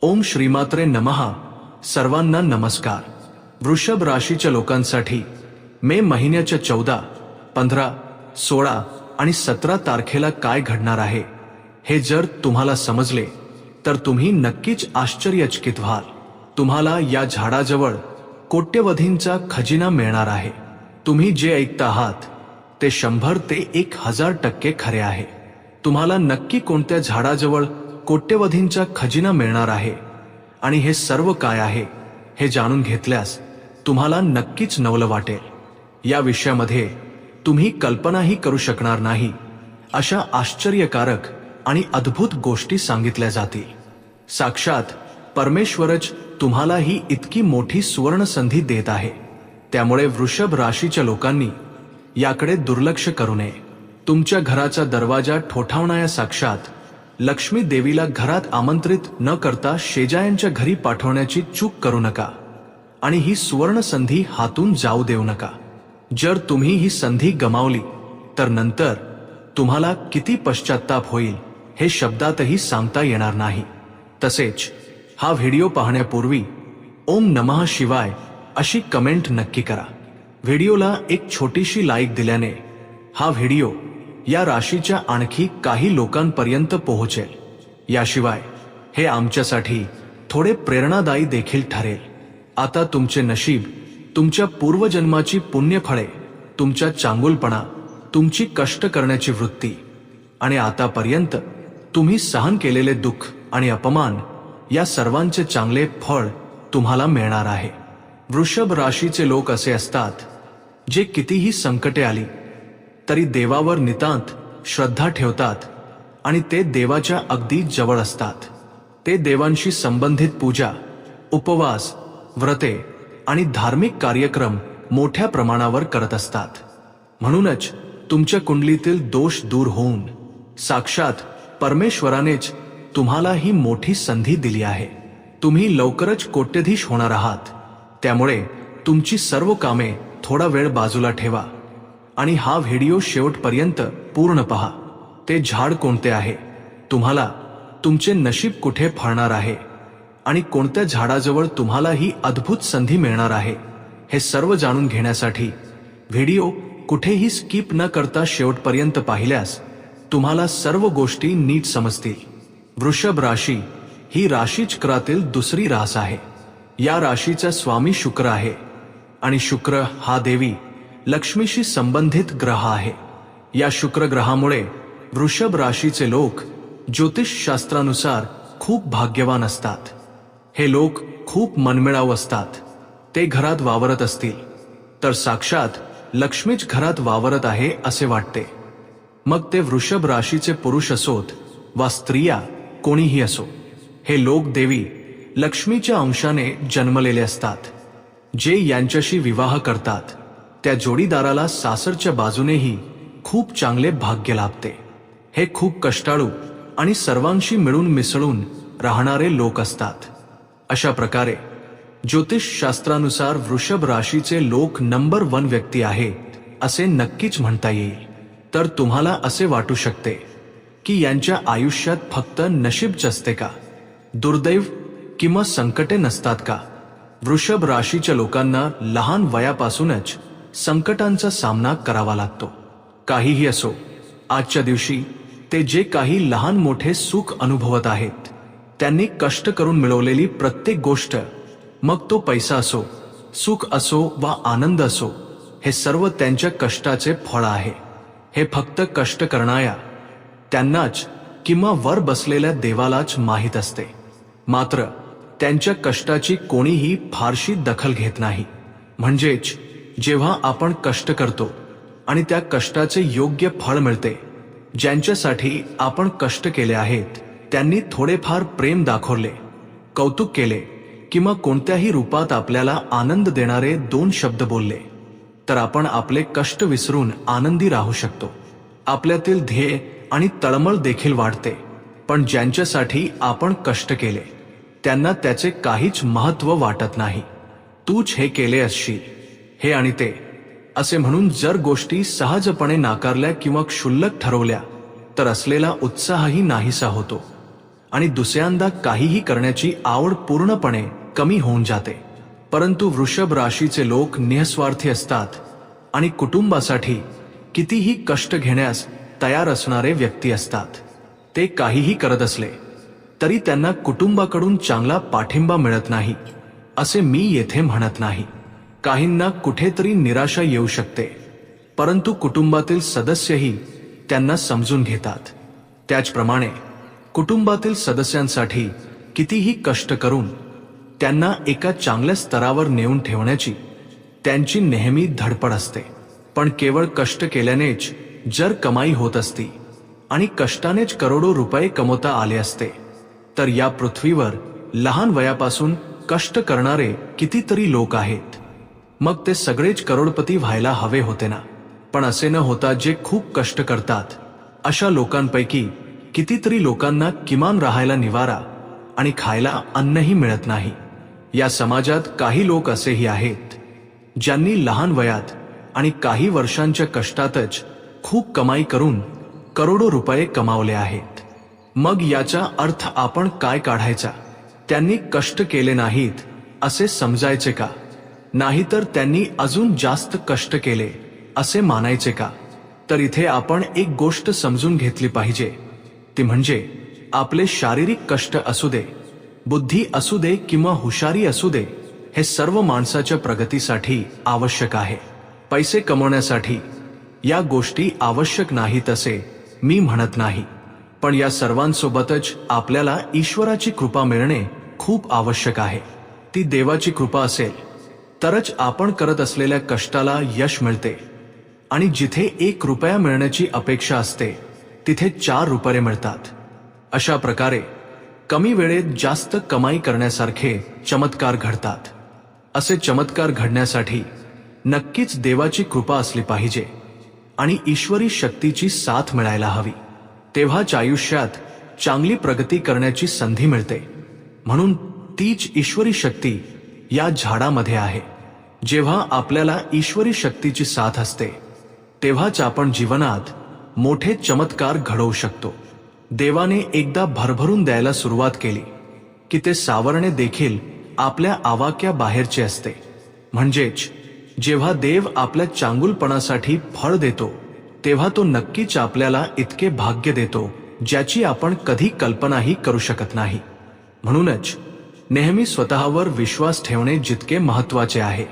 ओम श्रीमात्रे नमः. सर्वांना नमस्कार. वृषभ राशीच्या लोकांसाठी मे महिन्याच्या 14, 15, 16 आणि 17 तारखेला काय घडणार आहे हे जर तुम्हाला समजले तर तुम्ही नक्कीच आश्चर्यचकित व्हाल. तुम्हाला या झाडाजवळ कोट्यवधींचा खजिना मिळणार आहे. तुम्ही जे ऐकता आहात ते 100 ते 1000% खरे आहे. तुम्हाला नक्की कोणत्या झाडाजवळ कोट्यवधींचा खजिना मिळणार आहे आणि हे सर्व काय आहे हे जाणून घेतल्यास तुम्हाला नक्कीच नवल वाटेल. या विषयामध्ये तुम्ही कल्पनाही करू शकणार नाही अशा आश्चर्यकारक आणि अद्भुत गोष्टी सांगितल्या जातील. साक्षात परमेश्वरच तुम्हाला ही इतकी मोठी सुवर्ण संधी देत आहे. त्यामुळे वृषभ राशीच्या लोकांनी याकडे दुर्लक्ष करू नये. तुमच्या घराचा दरवाजा ठोठावणाऱ्या साक्षात लक्ष्मी देवीला घरात आमंत्रित न करता शेजाऱ्यांच्या घरी पाठवण्याची चूक करू नका आणि ही सुवर्ण संधी हातून जाऊ देऊ नका. जर तुम्ही ही संधी गमावली तर नंतर तुम्हाला किती पश्चात्ताप होईल हे शब्दातही सांगता येणार नाही. तसेच हा व्हिडिओ पाहण्यापूर्वी ओम नमः शिवाय अशी कमेंट नक्की करा. व्हिडिओला एक छोटीशी लाईक दिल्याने हा व्हिडिओ या राशीच्या आणखी काही लोकांपर्यंत पोहोचेल. याशिवाय हे आमच्यासाठी थोडे प्रेरणादायी देखील ठरेल. आता तुमचे नशीब, तुमच्या पूर्वजन्माची पुण्यफळे, तुमच्या चांगुलपणा, तुमची कष्ट करण्याची वृत्ती आणि आतापर्यंत तुम्ही सहन केलेले दुःख आणि अपमान या सर्वांचे चांगले फळ तुम्हाला मिळणार आहे. वृषभ राशीचे लोक असे असतात जे कितीही संकटे आली तरी देवावर नितांत श्रद्धा ठेवतात आणि ते देवाच्या अगदी जवळ असतात. ते देवांशी संबंधित पूजा, उपवास, व्रते आणि धार्मिक कार्यक्रम मोठ्या प्रमाणावर करत असतात. म्हणूनच तुमच्या कुंडलीतील दोष दूर होऊन साक्षात परमेश्वरानेच तुम्हाला ही मोठी संधी दिली आहे. तुम्ही लवकरच कोट्यधीश होणार आहात. त्यामुळे तुमची सर्व कामे थोडा वेळ बाजूला ठेवा आणि हा व्हिडिओ शेवटपर्यंत पूर्ण पहा. ते झाड कोणते आहे, तुम्हाला तुमचे नशीब कुठे फळणार आहे आणि कोणत्या झाडाजवळ तुम्हाला ही अद्भुत संधी मिळणार आहे हे सर्व जाणून घेण्यासाठी व्हिडिओ कुठेही स्किप न करता शेवटपर्यंत पाहिल्यास तुम्हाला सर्व गोष्टी नीट समजतील. वृषभ राशी ही राशीचक्रातील दुसरी रास आहे. या राशीचा स्वामी शुक्र आहे आणि शुक्र हा देवी लक्ष्मीशी संबंधित ग्रह आहे. या शुक्र ग्रहामुळे वृषभ राशीचे लोक ज्योतिषशास्त्रानुसार खूप भाग्यवान असतात. हे लोक खूप मनमिळाऊ असतात. ते घरात वावरत असतील तर साक्षात लक्ष्मीच घरात वावरत आहे असे वाटते. मग ते वृषभ राशीचे पुरुष असोत वा स्त्रिया कोणीही असो, हे लोक देवी लक्ष्मीच्या अंशाने जन्मलेले असतात. जे यांच्याशी विवाह करतात त्या जोडीदाराला सासरच्या बाजूनेही खूप चांगले भाग्य लाभते. हे खूप कष्टाळू आणि सर्वांशी मिळून मिसळून राहणारे लोक असतात. अशा प्रकारे ज्योतिषशास्त्रानुसार वृषभ राशीचे लोक नंबर 1 व्यक्ती आहेत असे नक्कीच म्हणता येईल. तर तुम्हाला असे वाटू शकते की यांच्या आयुष्यात फक्त नशीबच असते का, दुर्दैव किंवा संकटे नसतात का? वृषभ राशीच्या लोकांना लहान वयापासूनच संकटांचा सामना करावा लागतो. काहीही असो, आजच्या दिवशी ते जे काही लहान मोठे सुख अनुभवत आहेत त्यांनी कष्ट करून मिळवलेली प्रत्येक गोष्ट, मग तो पैसा असो, सुख असो वा आनंद असो, हे सर्व त्यांच्या कष्टाचे फळ आहे. हे फक्त कष्ट करणाऱ्या त्यांनाच किंवा वर बसलेल्या देवालाच माहीत असते. मात्र त्यांच्या कष्टाची कोणीही फारशी दखल घेत नाही. म्हणजेच जेव्हा आपण कष्ट करतो आणि त्या कष्टाचे योग्य फळ मिळते, ज्यांच्यासाठी आपण कष्ट केले आहेत त्यांनी थोडेफार प्रेम दाखवले, कौतुक केले किंवा कोणत्याही रूपात आपल्याला आनंद देणारे 2 शब्द बोलले तर आपण आपले कष्ट विसरून आनंदी राहू शकतो. आपल्यातील ध्येय आणि तळमळ देखील वाढते. पण ज्यांच्यासाठी आपण कष्ट केले त्यांना त्याचे काहीच महत्त्व वाटत नाही. तूच हे केले असशील, हे आणि ते असे म्हणून जर गोष्टी सहजपणे नाकारल्या किंवा क्षुल्लक ठरवल्या तर असलेला उत्साहही नाहीसा होतो. आणि दुसऱ्यांदा काहीही करण्याची आवड पूर्णपणे कमी होऊन जाते. परंतु वृषभ राशीचे लोक निस्वार्थी असतात आणि कुटुंबासाठी कितीही कष्ट घेण्यास तयार असणारे व्यक्ती असतात. ते काहीही करत असले तरी त्यांना कुटुंबाकडून चांगला पाठिंबा मिळत नाही असे मी येथे म्हणत नाही. काहींना कुठेतरी निराशा येऊ शकते, परंतु कुटुंबातील सदस्यही त्यांना समजून घेतात. त्याचप्रमाणे कुटुंबातील सदस्यांसाठी कितीही कष्ट करून त्यांना एका चांगल्या स्तरावर नेऊन ठेवण्याची त्यांची नेहमी धडपड असते. पण केवळ कष्ट केल्यानेच जर कमाई होत असती आणि कष्टानेच करोडो रुपये कमवता आले असते तर या पृथ्वीवर लहान वयापासून कष्ट करणारे कितीतरी लोक आहेत. मग ते सगळेच करोडपती व्हायला हवे होते ना. पण असे न होता जे खूप कष्ट करतात अशा लोकांपैकी कितीतरी लोकांना किमान राहायला निवारा आणि खायला अन्नही मिळत नाही. या समाजात काही लोक असेही आहेत ज्यांनी लहान वयात आणि काही वर्षांच्या कष्टातच खूप कमाई करून करोडो रुपये कमावले आहेत. मग याचा अर्थ आपण काय काढायचा? त्यांनी कष्ट केले नाहीत असे समजायचे का? नाहीतर त्यांनी अजून जास्त कष्ट केले असे मानायचे का? तर इथे आपण एक गोष्ट समजून घेतली पाहिजे, ती म्हणजे आपले शारीरिक कष्ट असू दे, बुद्धी असू दे किंवा हुशारी असू दे, हे सर्व माणसाच्या प्रगतीसाठी आवश्यक आहे. पैसे कमवण्यासाठी या गोष्टी आवश्यक नाहीत असे मी म्हणत नाही, पण या सर्वांसोबतच आपल्याला ईश्वराची कृपा मिळणे खूप आवश्यक आहे. ती देवाची कृपा असेल तरच आपण करत असलेल्या कष्टाला यश मिळते. आणि जिथे 1 रुपया मिळण्याची अपेक्षा असते तिथे 4 रुपये मिळतात. अशा प्रकारे कमी वेळेत जास्त कमाई करण्यासारखे चमत्कार घडतात. असे चमत्कार घडण्यासाठी नक्कीच देवाची कृपा असली पाहिजे आणि ईश्वरी शक्तीची साथ मिळायला हवी. तेव्हाच आयुष्यात चांगली प्रगती करण्याची संधी मिळते. म्हणून तीच ईश्वरी शक्ती या झाडामध्ये आहे. जेव्हा आपल्याला ईश्वरी शक्तीची साथ असते तेव्हाच आपण जीवनात मोठे चमत्कार घडवू शकतो. देवाने एकदा भरभरून द्यायला सुरुवात केली की ते सावरणे देखील आपल्या आवाक्या बाहेरचे असते. म्हणजेच जेव्हा देव आपल्या चांगुलपणासाठी फळ देतो तेव्हा तो नक्कीच आपल्याला इतके भाग्य देतो ज्याची आपण कधी कल्पनाही करू शकत नाही. म्हणूनच नेहमी स्वतःवर विश्वास ठेवणे जितके महत्त्वाचे आहे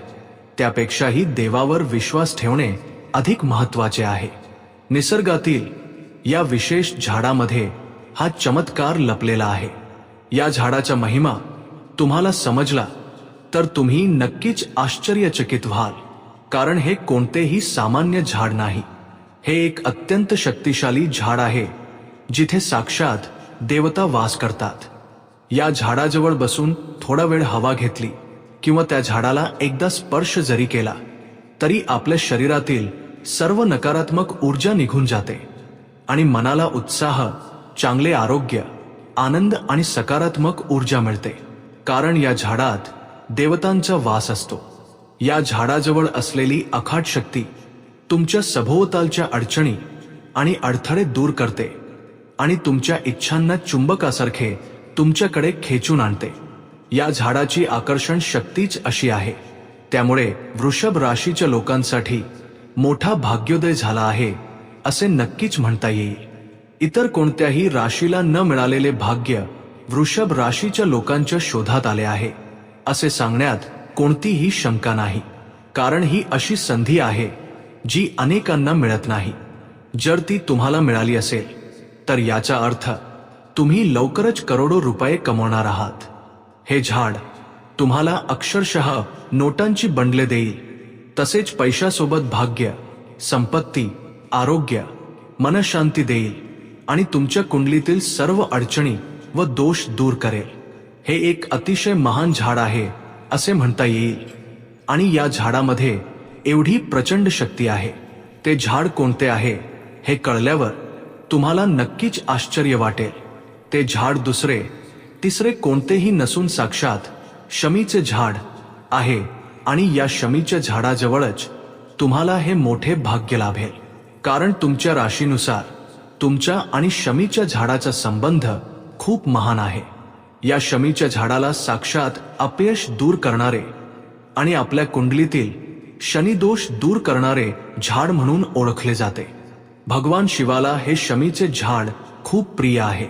त्यापेक्षाही देवावर विश्वास ठेवणे अधिक महत्त्वाचे आहे. निसर्गातील या विशेष झाडामध्ये हा चमत्कार लपलेला आहे. या झाडाचा महिमा तुम्हाला समजला तर तुम्ही नक्कीच आश्चर्यचकित व्हाल, कारण हे कोणतेही सामान्य झाड नाही. हे एक अत्यंत शक्तिशाली झाड आहे जिथे साक्षात देवता वास करतात. या झाडाजवळ बसून थोडा वेळ हवा घेतली किंवा त्या झाडाला एकदा स्पर्श जरी केला तरी आपल्या शरीरातील सर्व नकारात्मक ऊर्जा निघून जाते आणि मनाला उत्साह, चांगले आरोग्य, आनंद आणि सकारात्मक ऊर्जा मिळते. कारण या झाडात देवतांचा वास असतो. या झाडाजवळ असलेली अफाट शक्ती तुमच्या सभोवतालच्या अडचणी आणि अडथळे दूर करते आणि तुमच्या इच्छांना चुंबकासारखे तुमच्याकडे खेचून आणते. या झाडाची आकर्षण शक्तीच अशी आहे. त्यामुळे वृषभ राशीच्या लोकांसाठी मोठा भाग्योदय झाला आहे असे नक्कीच म्हणता येईल. इतर कोणत्याही राशीला न मिळालेले भाग्य वृषभ राशीच्या लोकांच्या शोधात आले आहे असे सांगण्यात कोणतीही शंका नाही. कारण ही अशी संधी आहे जी अनेकांना मिळत नाही. जर ती तुम्हाला मिळाली असेल तर याचा अर्थ तुम्ही लवकरच करोडो रुपये कमवणार आहात. हे झाड तुम्हाला अक्षरशः नोटांची बंडले देईल. तसेच पैशासोबत भाग्य, संपत्ती, आरोग्य, मनशांती देईल आणि तुमच्या कुंडलीतील सर्व अडचणी व दोष दूर करेल. हे एक अतिशय महान झाड आहे असे म्हणता येईल. आणि या झाडामध्ये एवढी प्रचंड शक्ती आहे. ते झाड कोणते आहे हे कळल्यावर तुम्हाला नक्कीच आश्चर्य वाटेल. ते झाड दुसरे तिसरे कोणतेही नसून साक्षात शमीचे झाड आहे. आणि या शमीच्या झाडाजवळच तुम्हाला हे मोठे भाग्य लाभेल. कारण तुमच्या राशीनुसार तुमच्या आणि शमीच्या झाडाचा संबंध खूप महान आहे. या शमीच्या झाडाला साक्षात अपयश दूर करणारे आणि आपल्या कुंडलीतील शनिदोष दूर करणारे झाड म्हणून ओळखले जाते. भगवान शिवाला हे शमीचे झाड खूप प्रिय आहे.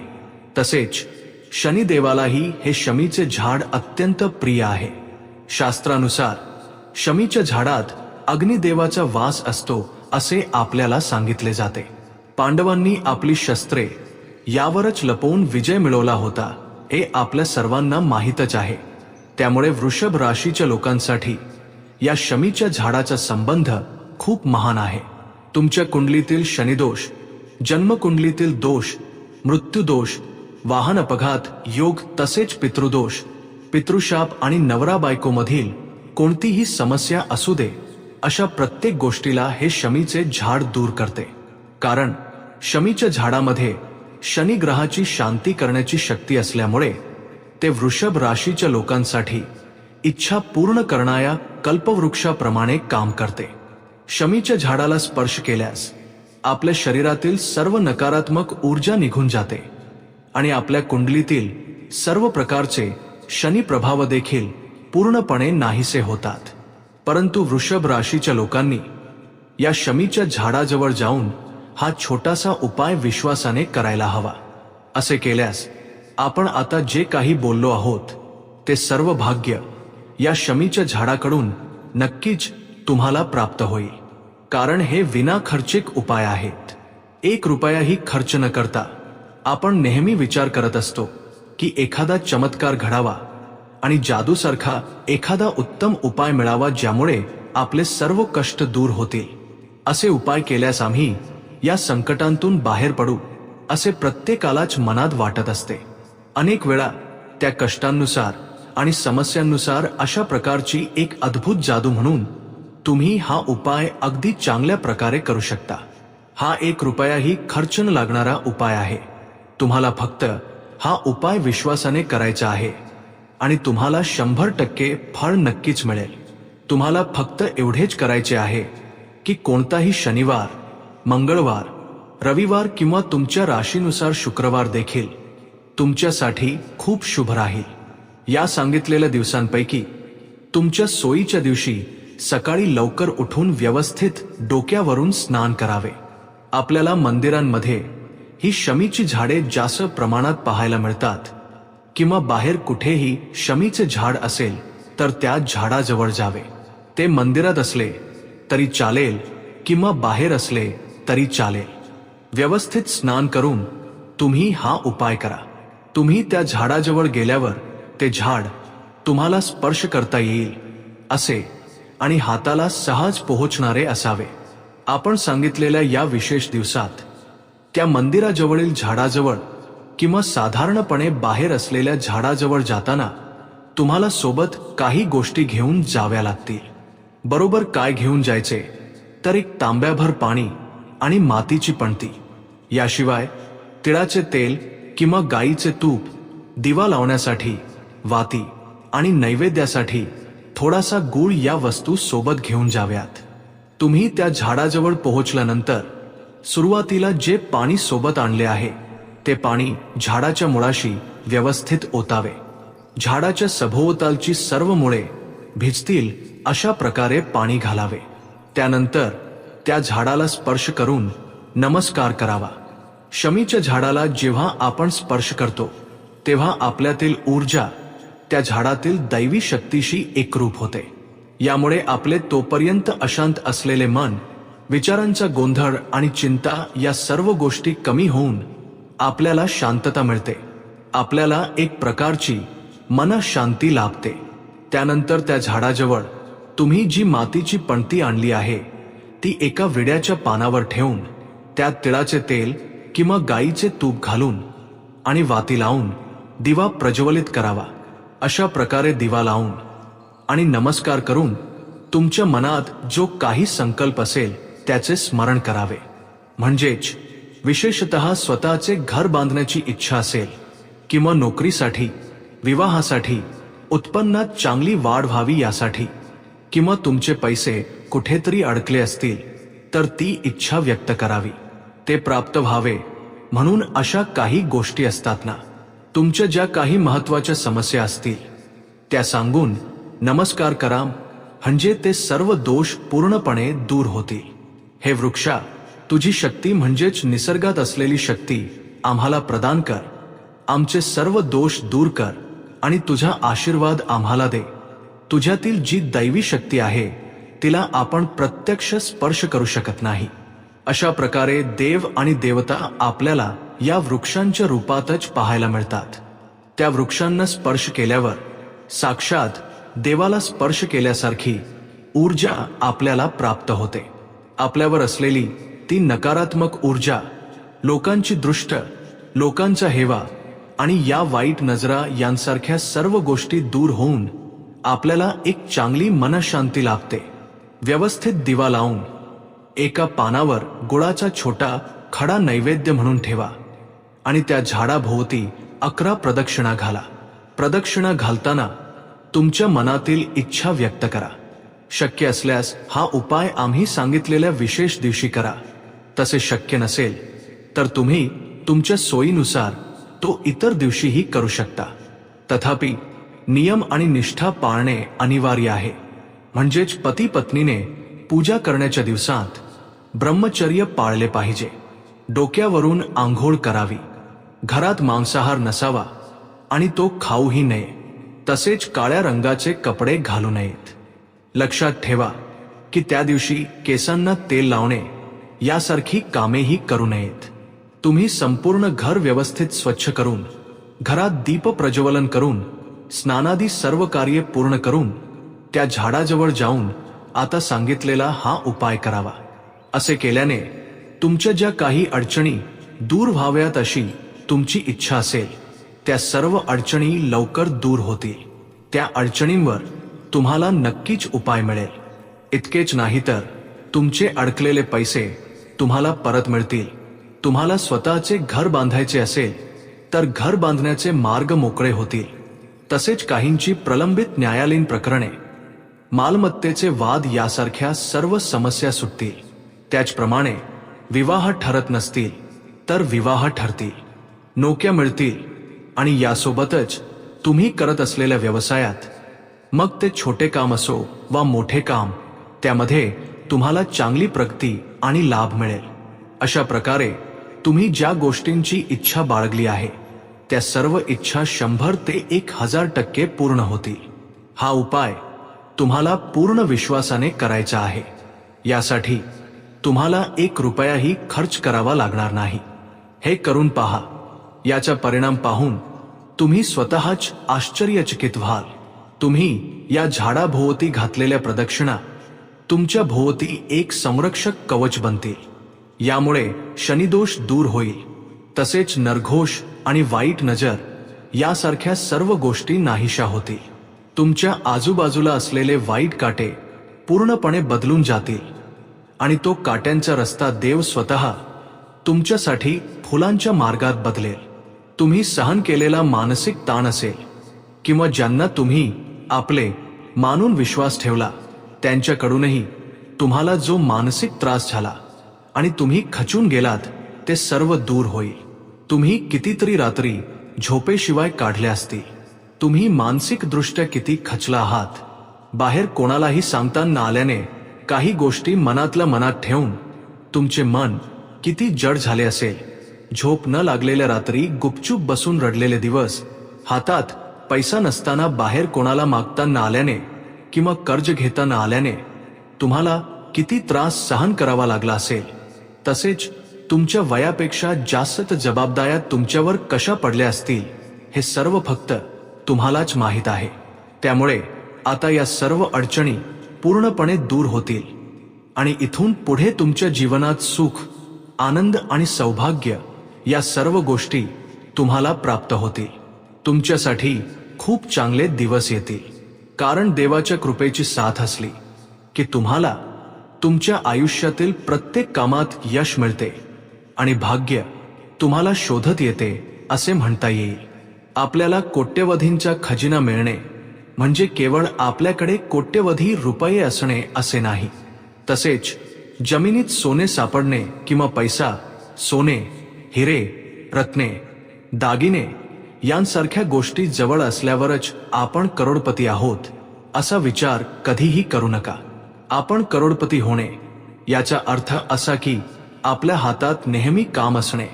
तसेच शनिदेवालाही हे शमीचे झाड अत्यंत प्रिय आहे. शास्त्रानुसार शमीच्या झाडात अग्निदेवाचा वास असतो असे आपल्याला सांगितले जाते. पांडवांनी आपली शस्त्रे यावरच लपवून विजय मिळवला होता हे आपल्या सर्वांना माहीतच आहे. त्यामुळे वृषभ राशीच्या लोकांसाठी या शमीच्या झाडाचा संबंध खूप महान आहे. तुमच्या कुंडलीतील शनिदोष, जन्मकुंडलीतील दोष, मृत्यूदोष, वाहन अपघात योग तसेच पितृदोष, पितृशाप आणि नवरा बायकोमधील कोणतीही समस्या असू दे, अशा प्रत्येक गोष्टीला हे शमीचे झाड दूर करते. कारण शमीच्या झाडामध्ये शनी ग्रहाची शांती करण्याची शक्ती असल्यामुळे ते वृषभ राशीच्या लोकांसाठी इच्छा पूर्ण करणाऱ्या कल्पवृक्षाप्रमाणे काम करते. शमीच्या झाडाला स्पर्श केल्यास आपल्या शरीरातील सर्व नकारात्मक ऊर्जा निघून जाते आणि आपल्या कुंडलीतील सर्व प्रकारचे शनी प्रभाव देखील पूर्णपणे नाहीसे होतात. परंतु वृषभ राशीच्या लोकांनी या शमीच्या झाडाजवळ जाऊन हा छोटासा उपाय विश्वासाने करायला हवा. असे केल्यास आपण आता जे काही बोललो आहोत ते सर्व भाग्य या शमीच्या झाडाकडून नक्कीच तुम्हाला प्राप्त होईल. कारण हे विनाखर्चिक उपाय आहेत. 1 रुपयाही खर्च न करता आपण नेहमी विचार करत असतो की एखादा चमत्कार घडावा आणि जादूसारखा एखादा उत्तम उपाय मिळावा ज्यामुळे आपले सर्व कष्ट दूर होतील. असे उपाय केल्यास आम्ही या संकटांतून बाहेर पडू असे प्रत्येकालाच मनात वाटत असते. अनेक वेळा त्या कष्टांनुसार आणि समस्यांनुसार अशा प्रकारची एक अद्भुत जादू म्हणून तुम्ही हा उपाय अगदी चांगल्या प्रकारे करू शकता. हा 1 रुपयाही खर्च न लागणारा उपाय आहे. तुम्हाला फक्त हा उपाय विश्वासाने करायचा आहे आणि तुम्हाला 100% फळ नक्कीच मिळेल. तुम्हाला फक्त एवढेच करायचे आहे की कोणताही शनिवार, मंगळवार, रविवार किंवा तुमच्या राशीनुसार शुक्रवार देखील तुमच्यासाठी खूप शुभ राहील. या सांगितलेल्या दिवसांपैकी तुमच्या सोयीच्या दिवशी सकाळी लवकर उठून व्यवस्थित डोक्यावरून स्नान करावे. आपल्याला मंदिरांमध्ये ही शमीची झाडे जास्त प्रमाणात पाहायला मिळतात किंवा बाहेर कुठेही शमीचे झाड असेल तर त्या झाडाजवळ जावे. ते मंदिरात असले तरी चालेल किंवा बाहेर असले तरी चालेल. व्यवस्थित स्नान करून तुम्ही हा उपाय करा. तुम्ही त्या झाडाजवळ गेल्यावर ते झाड तुम्हाला स्पर्श करता येईल असे आणि हाताला सहज पोहोचणारे असावे. आपण सांगितलेल्या या विशेष दिवसात त्या मंदिराजवळील झाडाजवळ किंवा साधारणपणे बाहेर असलेल्या झाडाजवळ जाताना तुम्हाला सोबत काही गोष्टी घेऊन जाव्या लागतील. बरोबर काय घेऊन जायचे तर 1 तांब्याभर पाणी आणि मातीची पणती, याशिवाय तिळाचे तेल किंवा गाईचे तूप, दिवा लावण्यासाठी वाती आणि नैवेद्यासाठी थोडासा गूळ या वस्तू सोबत घेऊन जाव्यात. तुम्ही त्या झाडाजवळ पोहोचल्यानंतर सुरुवातीला जे पाणी सोबत आणले आहे ते पाणी झाडाच्या मुळाशी व्यवस्थित ओतावे. झाडाच्या सभोवतालची सर्व मुळे भिजतील अशा प्रकारे पाणी घालावे. त्यानंतर त्या झाडाला स्पर्श करून नमस्कार करावा. शमीच्या झाडाला जेव्हा आपण स्पर्श करतो तेव्हा आपल्यातील ऊर्जा त्या झाडातील दैवी शक्तीशी एकरूप होते. यामुळे आपले तोपर्यंत अशांत असलेले मन, विचारांचा गोंधळ आणि चिंता या सर्व गोष्टी कमी होऊन आपल्याला शांतता मिळते. आपल्याला एक प्रकारची मनशांती लाभते. त्यानंतर त्या झाडाजवळ तुम्ही जी मातीची पणती आणली आहे ती एका विड्याच्या पानावर ठेवून त्यात तिळाचे तेल किंवा गाईचे तूप घालून आणि वाती लावून दिवा प्रज्वलित करावा. अशा प्रकारे दिवा लावून आणि नमस्कार करून तुमच्या मनात जो काही संकल्प असेल त्याचे स्मरण करावे. म्हणजेच विशेषतः स्वतःचे घर बांधण्याची इच्छा असेल किंवा नोकरीसाठी, विवाहासाठी, उत्पन्नात चांगली वाढ व्हावी यासाठी किंवा तुमचे पैसे कुठेतरी अडकले असतील तर ती इच्छा व्यक्त करावी. ते प्राप्त व्हावे म्हणून अशा काही गोष्टी असतात ना, तुमच्या ज्या काही महत्त्वाच्या समस्या असतील त्या सांगून नमस्कार करा, म्हणजे ते सर्व दोष पूर्णपणे दूर होतील. हे वृक्षा, तुझी शक्ती म्हणजेच निसर्गात असलेली शक्ती आम्हाला प्रदान कर. आमचे सर्व दोष दूर कर आणि तुझा आशीर्वाद आम्हाला दे. तुझ्यातील जी दैवी शक्ती आहे तिला आपण प्रत्यक्ष स्पर्श करू शकत नाही. अशा प्रकारे देव आणि देवता आपल्याला या वृक्षांच्या रूपातच पाहायला मिळतात. त्या वृक्षांना स्पर्श केल्यावर साक्षात देवाला स्पर्श केल्यासारखी ऊर्जा आपल्याला प्राप्त होते. आपल्यावर असलेली ती नकारात्मक ऊर्जा, लोकांची दृष्ट, लोकांचा हेवा आणि या वाईट नजरा यांसारख्या सर्व गोष्टी दूर होऊन आपल्याला एक चांगली मनशांती लाभते. व्यवस्थित दिवा लावून एका पानावर गुळाचा छोटा खडा नैवेद्य म्हणून ठेवा आणि त्या झाडाभोवती 11 प्रदक्षिणा घाला. प्रदक्षिणा घालताना तुमच्या मनातील इच्छा व्यक्त करा. शक्य असल्यास हा उपाय आम्ही सांगितलेल्या विशेष दिवशी करा. तसे शक्य नसेल तर तुम्ही तुमच्या सोयीनुसार तो इतर दिवशीही करू शकता. तथापि नियम आणि निष्ठा पाळणे अनिवार्य आहे. म्हणजेच पती पत्नीने पूजा करण्याच्या दिवसात ब्रह्मचर्य पाळले पाहिजे. डोक्यावरून आंघोळ करावी, घरात मांसाहार नसावा आणि तो खाऊही नये. तसेच काळ्या रंगाचे कपडे घालू नयेत. लक्षात ठेवा की त्या दिवशी केसांना तेल लावणे यासारखी कामेही करू नयेत. तुम्ही संपूर्ण घर व्यवस्थित स्वच्छ करून, घरात दीप प्रज्वलन करून, स्नानादी सर्व कार्ये पूर्ण करून त्या झाडाजवळ जाऊन आता सांगितलेला हा उपाय करावा. असे केल्याने तुमच्या ज्या काही अडचणी दूर व्हाव्यात अशी तुमची इच्छा असेल त्या सर्व अडचणी लवकर दूर होतील. त्या अडचणींवर तुम्हाला नक्कीच उपाय मिळेल. इतकेच नाही तर तुमचे अडकलेले पैसे तुम्हाला परत मिळतील. तुम्हाला स्वतःचे घर बांधायचे असेल तर घर बांधण्याचे मार्ग मोकळे होतील. तसेच काहींची प्रलंबित न्यायालयीन प्रकरणे, मालमत्तेचे वाद यासारख्या सर्व समस्या सुटतील. त्याचप्रमाणे विवाह ठरत नसतील तर विवाह ठरतील, नोकऱ्या मिळतील आणि यासोबतच तुम्ही करत असलेल्या व्यवसायात, मग ते छोटे काम असो वा मोठे काम, त्यामध्ये तुम्हाला चांगली प्रगती आणि लाभ मिळेल. अशा प्रकारे तुम्ही ज्या गोष्टींची इच्छा बाळगली आहे त्या सर्व इच्छा 100 ते 1000% पूर्ण होतील. हा उपाय तुम्हाला पूर्ण विश्वासाने करायचा आहे. यासाठी तुम्हाला 1 रुपयाही खर्च करावा लागणार नाही. हे करून पहा. याचा परिणाम पाहून तुम्ही स्वतःच आश्चर्यचकित व्हाल. तुम्ही या झाडाभोवती घातलेल्या प्रदक्षिणा तुमच्या भोवती एक संरक्षक कवच बनतील. यामुळे शनिदोष दूर होईल. तसेच नरघोष आणि वाईट नजर यासारख्या सर्व गोष्टी नाहीशा होतील. तुमच्या आजूबाजूला असलेले वाईट काटे पूर्णपणे बदलून जातील आणि तो काट्यांचा रस्ता देव स्वतः तुमच्यासाठी फुलांच्या मार्गात बदलेल. तुम्ही सहन केलेला मानसिक ताण असेल किंवा ज्यांना तुम्ही आपले मानून विश्वास ठेवला त्यांच्याकडूनही तुम्हाला जो मानसिक त्रास झाला आणि तुम्ही खचून गेलात ते सर्व दूर होईल. तुम्ही कितीतरी रात्री झोपेशिवाय काढल्या असतील. तुम्ही मानसिकदृष्ट्या किती खचला आहात. बाहेर कोणालाही सांगता न आल्याने काही गोष्टी मनातल्या मनात ठेवून तुमचे मन किती जड झाले असेल. झोप न लागलेल्या रात्री गुपचूप बसून रडलेले दिवस, हातात पैसा नसताना बाहेर कोणाला मागता न आल्याने किंवा कर्ज घेता न आल्याने तुम्हाला किती त्रास सहन करावा लागला असेल. तसेच तुमच्या वयापेक्षा जास्त जबाबदाऱ्या तुमच्यावर कशा पडल्या असतील हे सर्व फक्त तुम्हालाच माहीत आहे. त्यामुळे आता या सर्व अडचणी पूर्णपणे दूर होतील आणि इथून पुढे तुमच्या जीवनात सुख, आनंद आणि सौभाग्य या सर्व गोष्टी तुम्हाला प्राप्त होतील. तुमच्यासाठी खूप चांगले दिवस येतील. कारण देवाच्या कृपेची साथ असली की तुम्हाला तुमच्या आयुष्यातील प्रत्येक कामात यश मिळते आणि भाग्य तुम्हाला शोधत येते असे म्हणता येईल. आपल्याला कोट्यवधींचा खजिना मिळणे म्हणजे केवळ आपल्याकडे कोट्यवधी रुपये असणे असे नाही. तसेच जमिनीत सोने सापडणे किंवा पैसा, सोने, हिरे, रत्ने, दागिने यांसारख्या गोष्टी जवळ असल्यावरच आपण करोडपती आहोत असा विचार कधीही करू नका. आपण करोडपती होणे याचा अर्थ असा की आपल्या हातात नेहमी काम असणे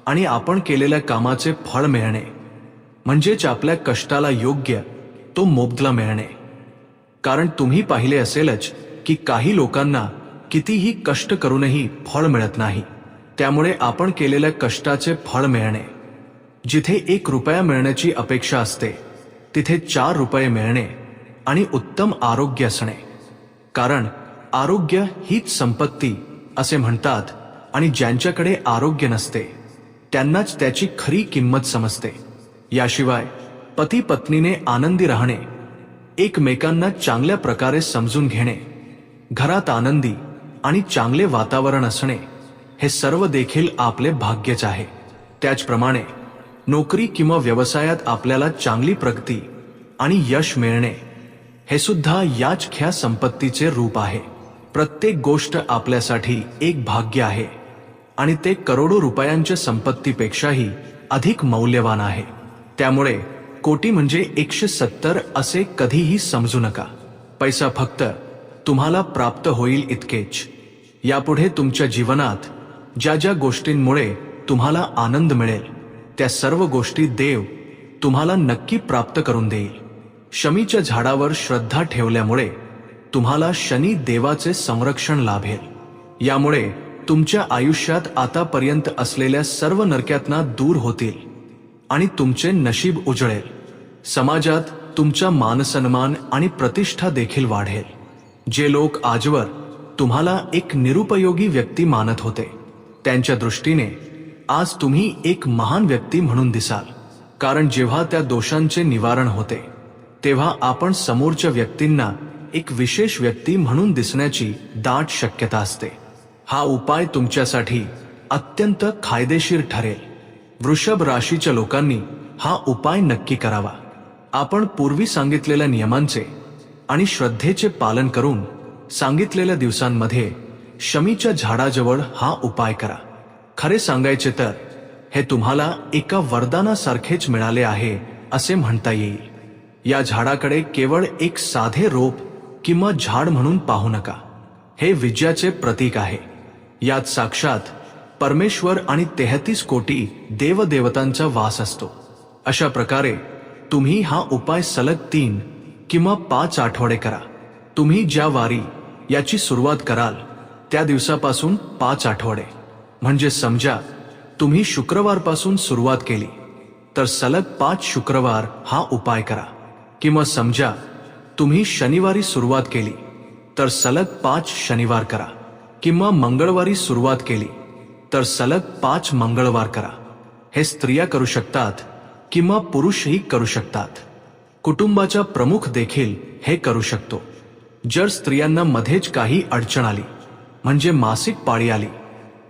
आणि आपण केलेल्या कामाचे फळ मिळणे, म्हणजेच आपल्या कष्टाला योग्य तो मोबदला मिळणे. कारण तुम्ही पाहिले असेलच की काही लोकांना कितीही कष्ट करूनही फळ मिळत नाही. त्यामुळे आपण केलेल्या कष्टाचे फळ मिळणे, जिथे 1 रुपया मिळण्याची अपेक्षा असते तिथे 4 रुपये मिळणे आणि उत्तम आरोग्य असणे. कारण आरोग्य हीच संपत्ती असे म्हणतात आणि ज्यांच्याकडे आरोग्य नसते त्यांनाच त्याची खरी किंमत समजते. याशिवाय पती पत्नीने आनंदी राहणे, एकमेकांना चांगल्या प्रकारे समजून घेणे, घरात आनंदी आणि चांगले वातावरण असणे हे सर्व देखील आपले भाग्यच आहे. त्याचप्रमाणे नोकरी किंवा व्यवसायात आपल्याला चांगली प्रगती आणि यश मिळणे हे सुद्धा याच ख्या संपत्तीचे रूप आहे. प्रत्येक गोष्ट आपल्यासाठी एक भाग्य आहे आणि ते करोडो रुपयांच्या संपत्तीपेक्षाही अधिक मौल्यवान आहे. त्यामुळे कोटी म्हणजे 170 असे कधीही समजू नका. पैसा फक्त तुम्हाला प्राप्त होईल इतकेच. यापुढे तुमच्या जीवनात ज्या ज्या गोष्टींमुळे तुम्हाला आनंद मिळेल त्या सर्व गोष्टी देव तुम्हाला नक्की प्राप्त करून देईल. शमीच्या झाडावर श्रद्धा ठेवल्यामुळे तुम्हाला शनी देवाचे संरक्षण लाभेल. यामुळे तुमच्या आयुष्यात आतापर्यंत असलेल्या सर्व नरक्यातना दूर होतील आणि तुमचे नशीब उजळेल. समाजात तुमचा मानसन्मान आणि प्रतिष्ठा देखील वाढेल. जे लोक आजवर तुम्हाला एक निरुपयोगी व्यक्ती मानत होते त्यांच्या दृष्टीने आज तुम्ही एक महान व्यक्ती म्हणून दिसाल. कारण जेव्हा त्या दोषांचे निवारण होते तेव्हा आपण समोरच्या व्यक्तींना एक विशेष व्यक्ती म्हणून दिसण्याची दाट शक्यता असते. हा उपाय तुमच्यासाठी अत्यंत फायदेशीर ठरेल. वृषभ राशीच्या लोकांनी हा उपाय नक्की करावा. आपण पूर्वी सांगितलेल्या नियमांचे आणि श्रद्धेचे पालन करून सांगितलेल्या दिवसांमध्ये शमीच्या झाडाजवळ हा उपाय करा. खरे सांगायचे तर हे तुम्हाला एका वरदानासारखेच मिळाले आहे असे म्हणता येईल. या झाडाकडे केवळ एक साधे रोप किंवा झाड म्हणून पाहू नका. हे विजयाचे प्रतीक आहे. यात साक्षात परमेश्वर आणि 33 कोटी देवदेवतांचा वास असतो. अशा प्रकारे तुम्ही हा उपाय सलग 3 किंवा 5 आठवडे करा. तुम्ही ज्या वारी याची सुरुवात कराल त्या दिवसापासून 5 आठवडे म्हणजे समजा तुम्ही शुक्रवारपासून सुरुवात केली तर सलग 5 शुक्रवार हा उपाय करा. किंवा समजा तुम्ही शनिवारी सुरुवात केली तर सलग 5 शनिवार करा. किंवा मंगळवारी सुरुवात केली तर सलग 5 मंगळवार करा. हे स्त्रिया करू शकतात किंवा पुरुषही करू शकतात. कुटुंबाचा प्रमुख देखील हे करू शकतो. जर स्त्रियांना मध्येच काही अडचण आली म्हणजे मासिक पाळी आली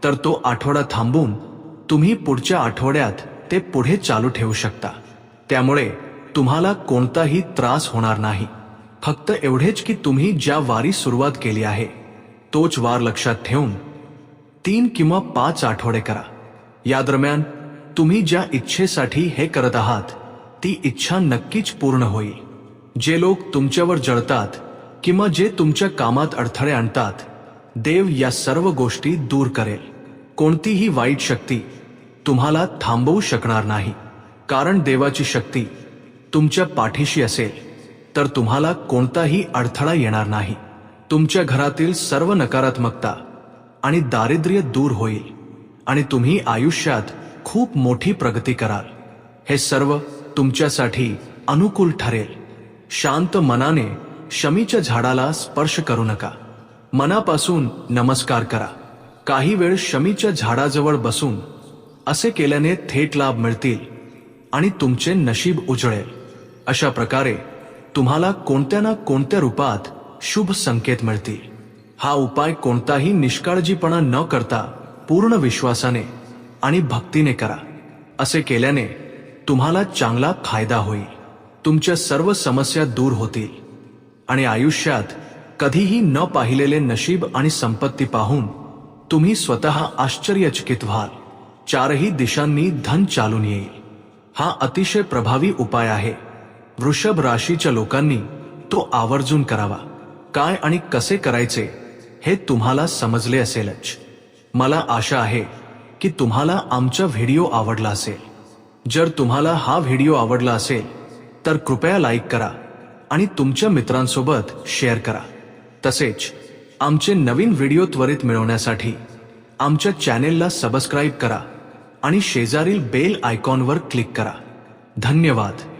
तर तो आठवडा थांबून तुम्ही पुढच्या आठवड्यात ते पुढे चालू ठेवू शकता. त्यामुळे तुम्हाला कोणताही त्रास होणार नाही. फक्त एवढेच की तुम्ही ज्या वारी सुरुवात केली आहे तोच वार लक्षात ठेवून 3 किंवा 5 आठवडे करा. या दरम्यान तुम्ही ज्या इच्छेसाठी हे करत आहात ती इच्छा नक्कीच पूर्ण होईल. जे लोक तुमच्यावर जळतात किंवा जे तुमच्या कामात अडथळे आणतात देव या सर्व गोष्टी दूर करेल. कोणतीही वाईट शक्ती तुम्हाला थांबवू शकणार नाही. कारण देवाची शक्ती तुमच्या पाठीशी असेल तर तुम्हाला कोणताही अडथळा येणार नाही. तुमच्या घरातील सर्व नकारात्मकता आणि दारिद्र्य दूर होईल आणि तुम्ही आयुष्यात खूप मोठी प्रगती कराल. हे सर्व तुमच्यासाठी अनुकूल ठरेल. शांत मनाने शमीच्या झाडाला स्पर्श करू नका. मनापासून नमस्कार करा. काही वेळ शमीच्या झाडाजवळ बसून असे केल्याने थेट लाभ मिळतील आणि तुमचे नशीब उजळेल. अशा प्रकारे तुम्हाला कोणत्या ना कोणत्या रूपात शुभ संकेत मिळतील. हा उपाय कोणताही निष्काळजीपणा न करता पूर्ण विश्वासाने आणि भक्तीने करा. असे केल्याने तुम्हाला चांगला फायदा होईल. तुमच्या सर्व समस्या दूर होतील आणि आयुष्यात कधीही न पाहिलेले नशीब आणि संपत्ती पाहून तुम्ही स्वतः आश्चर्यचकित व्हाल. 4ही दिशांनी धन चालून येईल. हा अतिशय प्रभावी उपाय आहे. वृषभ राशीच्या लोकांनी तो आवर्जून करावा. काय आणि कसे करायचे हे तुम्हाला समजले असेलच. मला आशा आहे की तुम्हाला आमचा व्हिडिओ आवडला असेल. जर तुम्हाला हा व्हिडिओ आवडला असेल तर कृपया लाईक करा आणि तुमच्या मित्रांसोबत शेअर करा. तसेच आमचे नवीन व्हिडिओ त्वरित मिळवण्यासाठी आमच्या चॅनेलला सबस्क्राईब करा आणि शेजारील बेल आयकॉनवर क्लिक करा. धन्यवाद.